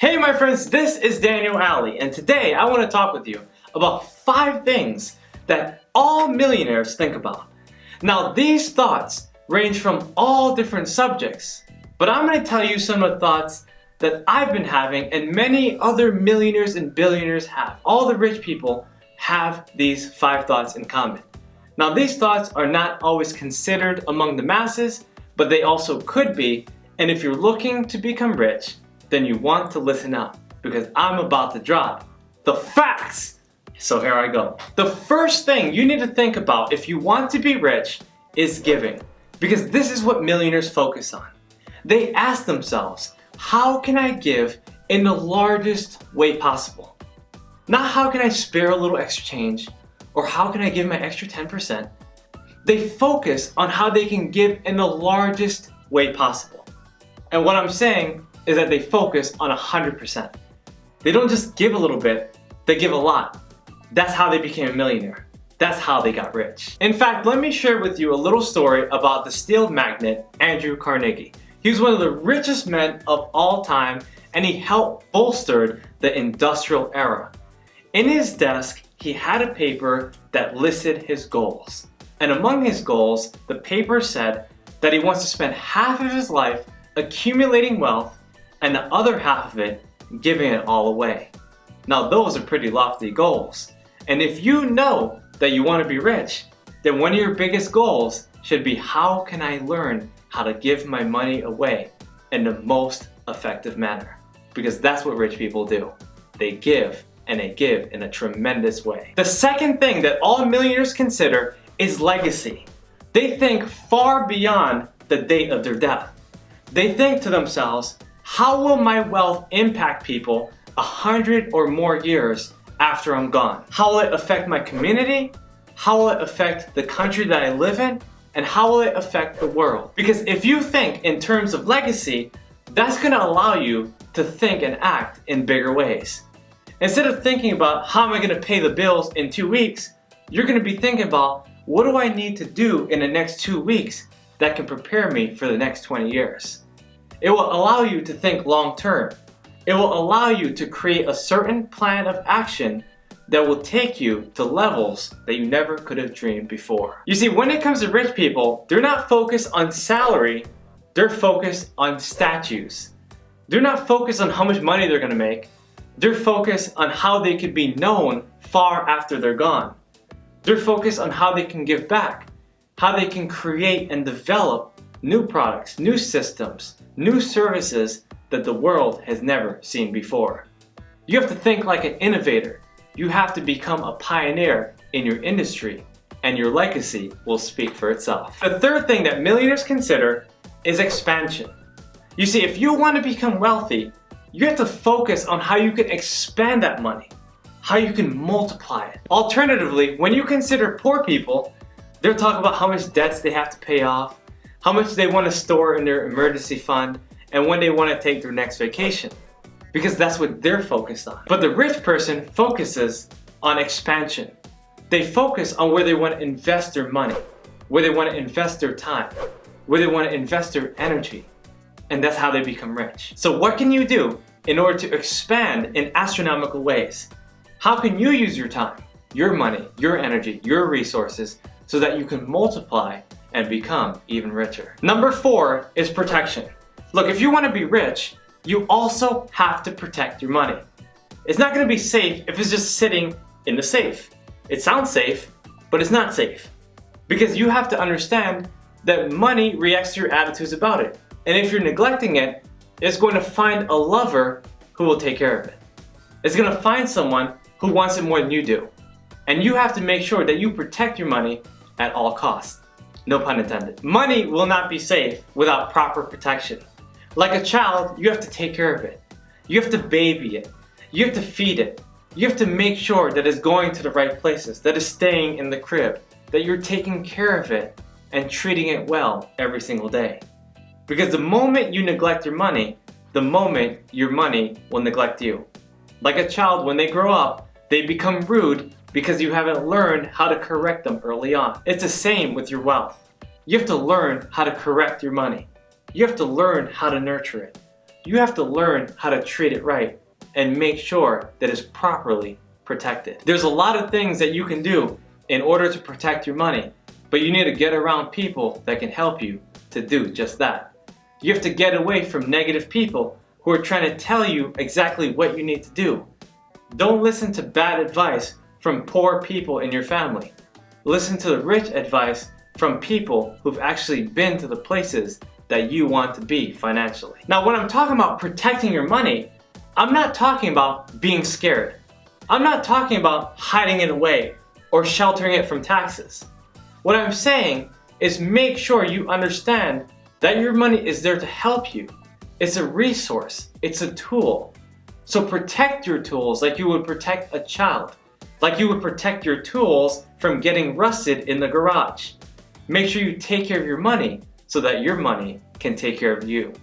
Hey my friends, this is Daniel Aldie, and today I want to talk with you about 5 things that all millionaires think about. Now these thoughts range from all different subjects, but I'm going to tell you some of the thoughts that I've been having and many other millionaires and billionaires have. All the rich people have these 5 thoughts in common. Now these thoughts are not always considered among the masses, but they also could be, and if you're looking to become rich, then you want to listen up because I'm about to drop the facts. So here I go. The first thing you need to think about if you want to be rich is giving, because this is what millionaires focus on. They ask themselves, how can I give in the largest way possible? Not how can I spare a little extra change or how can I give my extra 10%. They focus on how they can give in the largest way possible. And what I'm saying is that they focus on 100%. They don't just give a little bit, they give a lot. That's how they became a millionaire. That's how they got rich. In fact, let me share with you a little story about the steel magnate Andrew Carnegie. He was one of the richest men of all time, and he helped bolster the industrial era. In his desk, he had a paper that listed his goals. And among his goals, the paper said that he wants to spend half of his life accumulating wealth and the other half of it giving it all away. Now those are pretty lofty goals. And if you know that you want to be rich, then one of your biggest goals should be, how can I learn how to give my money away in the most effective manner? Because that's what rich people do. They give, and they give in a tremendous way. The second thing that all millionaires consider is legacy. They think far beyond the date of their death. They think to themselves, how will my wealth impact people 100 or more years after I'm gone? How will it affect my community? How will it affect the country that I live in? And how will it affect the world? Because if you think in terms of legacy, that's going to allow you to think and act in bigger ways. Instead of thinking about how am I going to pay the bills in 2 weeks, you're going to be thinking about, what do I need to do in the next 2 weeks that can prepare me for the next 20 years? It will allow you to think long term. It will allow you to create a certain plan of action that will take you to levels that you never could have dreamed before. You see, when it comes to rich people, they're not focused on salary, they're focused on statues. They're not focused on how much money they're gonna make. They're focused on how they could be known far after they're gone. They're focused on how they can give back, how they can create and develop new products, new systems, new services that the world has never seen before. You have to think like an innovator. You have to become a pioneer in your industry, and your legacy will speak for itself. The third thing that millionaires consider is expansion. You see, if you want to become wealthy, you have to focus on how you can expand that money, how you can multiply it. Alternatively, when you consider poor people, they're talking about how much debts they have to pay off, how much they want to store in their emergency fund, and when they want to take their next vacation. Because that's what they're focused on. But the rich person focuses on expansion. They focus on where they want to invest their money, where they want to invest their time, where they want to invest their energy. And that's how they become rich. So what can you do in order to expand in astronomical ways? How can you use your time, your money, your energy, your resources so that you can multiply and become even richer? Number 4 is protection. Look, if you want to be rich, you also have to protect your money. It's not going to be safe if it's just sitting in the safe. It sounds safe, but it's not safe. Because you have to understand that money reacts to your attitudes about it. And if you're neglecting it, it's going to find a lover who will take care of it. It's going to find someone who wants it more than you do. And you have to make sure that you protect your money at all costs. No pun intended. Money will not be safe without proper protection. Like a child, you have to take care of it. You have to baby it. You have to feed it. You have to make sure that it's going to the right places, that it's staying in the crib, that you're taking care of it and treating it well every single day. Because the moment you neglect your money, the moment your money will neglect you. Like a child, when they grow up, they become rude because you haven't learned how to correct them early on. It's the same with your wealth. You have to learn how to correct your money. You have to learn how to nurture it. you have to learn how to treat it right and make sure that it's properly protected. There's a lot of things that you can do in order to protect your money, but you need to get around people that can help you to do just that. You have to get away from negative people who are trying to tell you exactly what you need to do. Don't listen to bad advice from poor people in your family. Listen to the rich advice from people who've actually been to the places that you want to be financially. Now, when I'm talking about protecting your money, I'm not talking about being scared. I'm not talking about hiding it away or sheltering it from taxes. What I'm saying is make sure you understand that your money is there to help you. It's a resource. It's a tool. So protect your tools like you would protect a child, like you would protect your tools from getting rusted in the garage. Make sure you take care of your money so that your money can take care of you.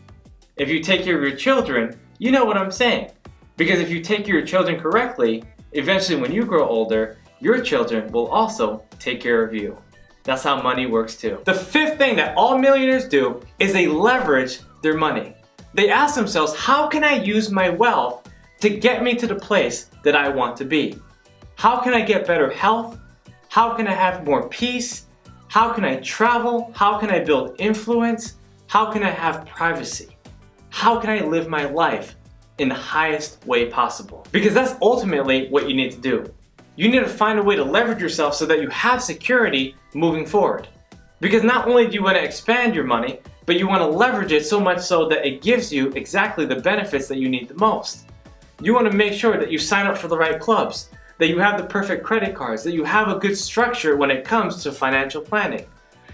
If you take care of your children, you know what I'm saying. Because if you take care of your children correctly, eventually when you grow older, your children will also take care of you. That's how money works too. The fifth thing that all millionaires do is they leverage their money. They ask themselves, how can I use my wealth to get me to the place that I want to be? How can I get better health? How can I have more peace? How can I travel? How can I build influence? How can I have privacy? How can I live my life in the highest way possible? Because that's ultimately what you need to do. You need to find a way to leverage yourself so that you have security moving forward. Because not only do you want to expand your money, but you want to leverage it so much so that it gives you exactly the benefits that you need the most. You want to make sure that you sign up for the right clubs, that you have the perfect credit cards, that you have a good structure when it comes to financial planning.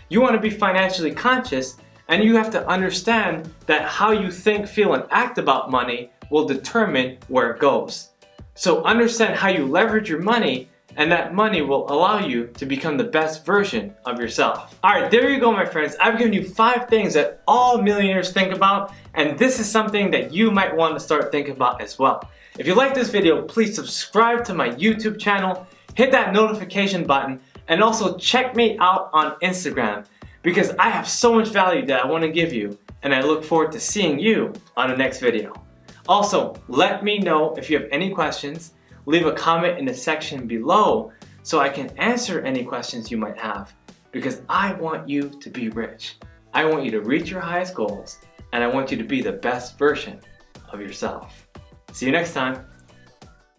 You want to be financially conscious, and you have to understand that how you think, feel, and act about money will determine where it goes. So understand how you leverage your money, and that money will allow you to become the best version of yourself. Alright, there you go, my friends. I've given you 5 things that all millionaires think about, and this is something that you might want to start thinking about as well. If you like this video, please subscribe to my YouTube channel, hit that notification button, and also check me out on Instagram because I have so much value that I want to give you, and I look forward to seeing you on the next video. Also, let me know if you have any questions. Leave a comment in the section below so I can answer any questions you might have, because I want you to be rich. I want you to reach your highest goals, and I want you to be the best version of yourself. See you next time.